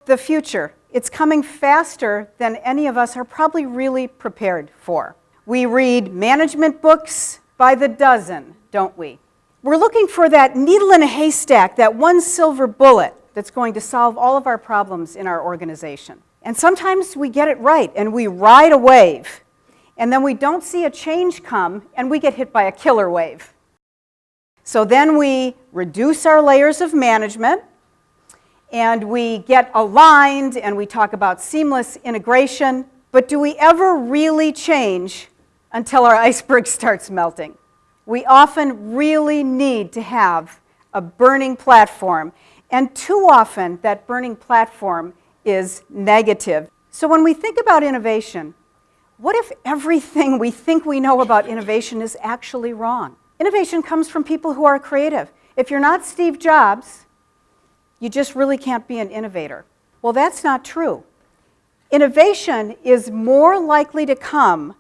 The future. It's coming faster than any of us are probably really prepared for. We read management books by the dozen, don't we? We're looking for that needle in a haystack, that one silver bullet that's going to solve all of our problems in our organization. And sometimes we get it right and we ride a wave, and then we don't see a change come and we get hit by a killer wave. So then we reduce our layers of management and we get aligned and we talk about seamless integration, but do we ever really change until our iceberg starts melting? We often really need to have a burning platform, and too often that burning platform is negative. So when we think about innovation, what if everything we think we know about innovation is actually wrong? Innovation comes from people who are creative. If you're not Steve Jobs, you just really can't be an innovator. Well, that's not true. Innovation is more likely to come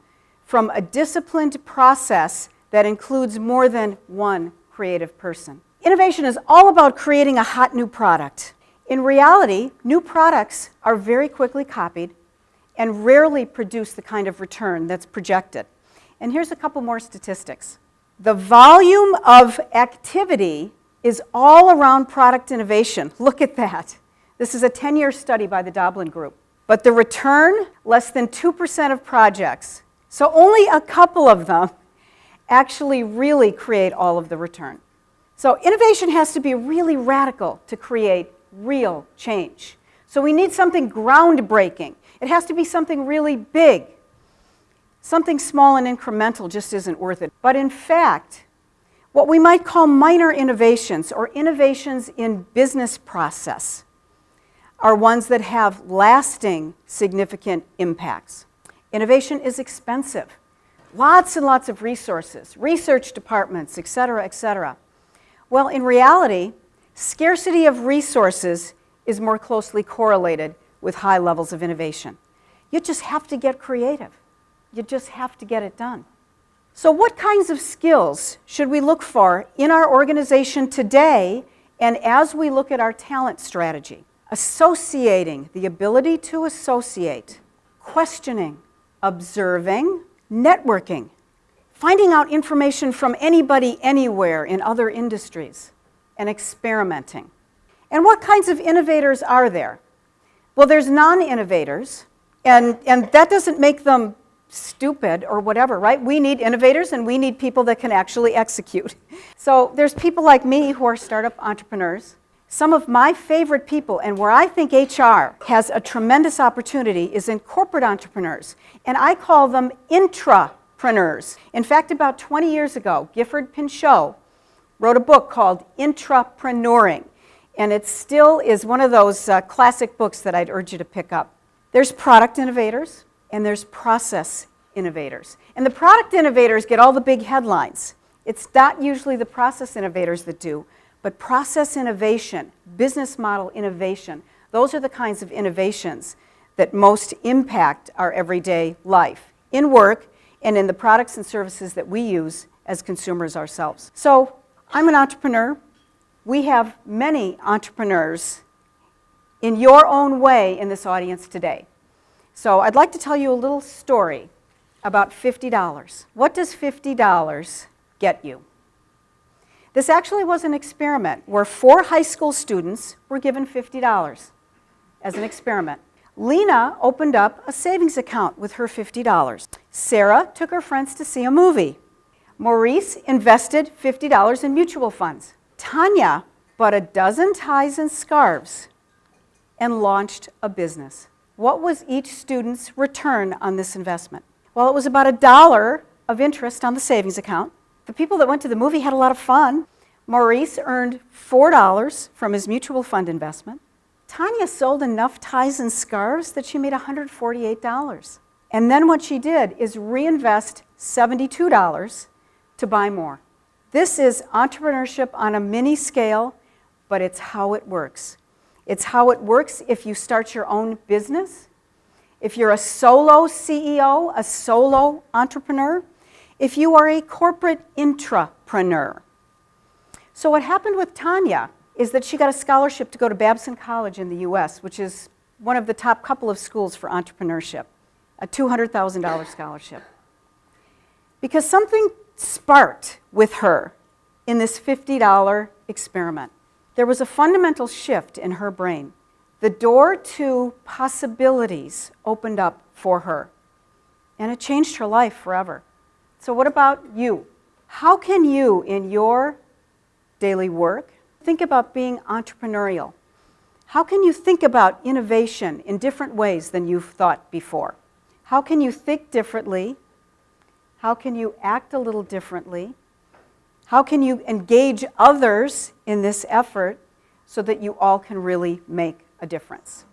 from a disciplined process that includes more than one creative person. Innovation is all about creating a hot new product. In reality, new products are very quickly copied and rarely produce the kind of return that's projected. And here's a couple more statistics. The volume of activity is all around product innovation. Look at that. This is a 10-year study by the Doblin Group. But the return, less than 2% of projects. So only a couple of them actually really create all of the return. So innovation has to be really radical to create real change. So we need something groundbreaking. It has to be something really big. Something small and incremental just isn't worth it. But in fact, what we might call minor innovations or innovations in business process are ones that have lasting, significant impacts. Innovation is expensive. Lots and lots of resources, research departments, et cetera, et cetera. Well, in reality, scarcity of resources is more closely correlated with high levels of innovation. You just have to get creative. You just have to get it done. So what kinds of skills should we look for in our organization today and as we look at our talent strategy? Associating, the ability to associate, questioning, observing, networking, finding out information from anybody, anywhere in other industries, and experimenting. And what kinds of innovators are there? Well, there's non-innovators, and that doesn't make them stupid or whatever, right? We need innovators and we need people that can actually execute. So there's people like me who are startup entrepreneurs. Some of my favorite people, and where I think HR has a tremendous opportunity, is in corporate entrepreneurs. And I call them intra-preneurs. In fact, about 20 years ago, Gifford Pinchot wrote a book called Intra-preneuring. And it still is one of those classic books that I'd urge you to pick up. There's product innovators and there's process innovators. And the product innovators get all the big headlines. It's not usually the process innovators that do, but process innovation, business model innovation, those are the kinds of innovations that most impact our everyday life in work and in the products and services that we use as consumers ourselves. So I'm an entrepreneur. We have many entrepreneurs in your own way in this audience today. So I'd like to tell you a little story about $50. What does $50 get you? This actually was an experiment where 4 high school students were given $50 as an experiment. Lena opened up a savings account with her $50. Sarah took her friends to see a movie. Maurice invested $50 in mutual funds. Tanya bought a dozen ties and scarves and launched a business. What was each student's return on this investment? Well, it was about $1 of interest on the savings account. The people that went to the movie had a lot of fun. Maurice earned $4 from his mutual fund investment. Tanya sold enough ties and scarves that she made $148. And then what she did is reinvest $72 to buy more. This is entrepreneurship on a mini scale, but it's how it works. It's how it works if you start your own business, if you're a solo CEO, a solo entrepreneur, if you are a corporate intrapreneur. So what happened with Tanya is that she got a scholarship to go to Babson College in the US, which is one of the top couple of schools for entrepreneurship, a $200,000 scholarship. Because something sparked with her in this $50 experiment. There was a fundamental shift in her brain. The door to possibilities opened up for her, and it changed her life forever. So what about you? How can you, in your daily work, think about being entrepreneurial? How can you think about innovation in different ways than you've thought before? How can you think differently? How can you act a little differently? How can you engage others in this effort so that you all can really make a difference?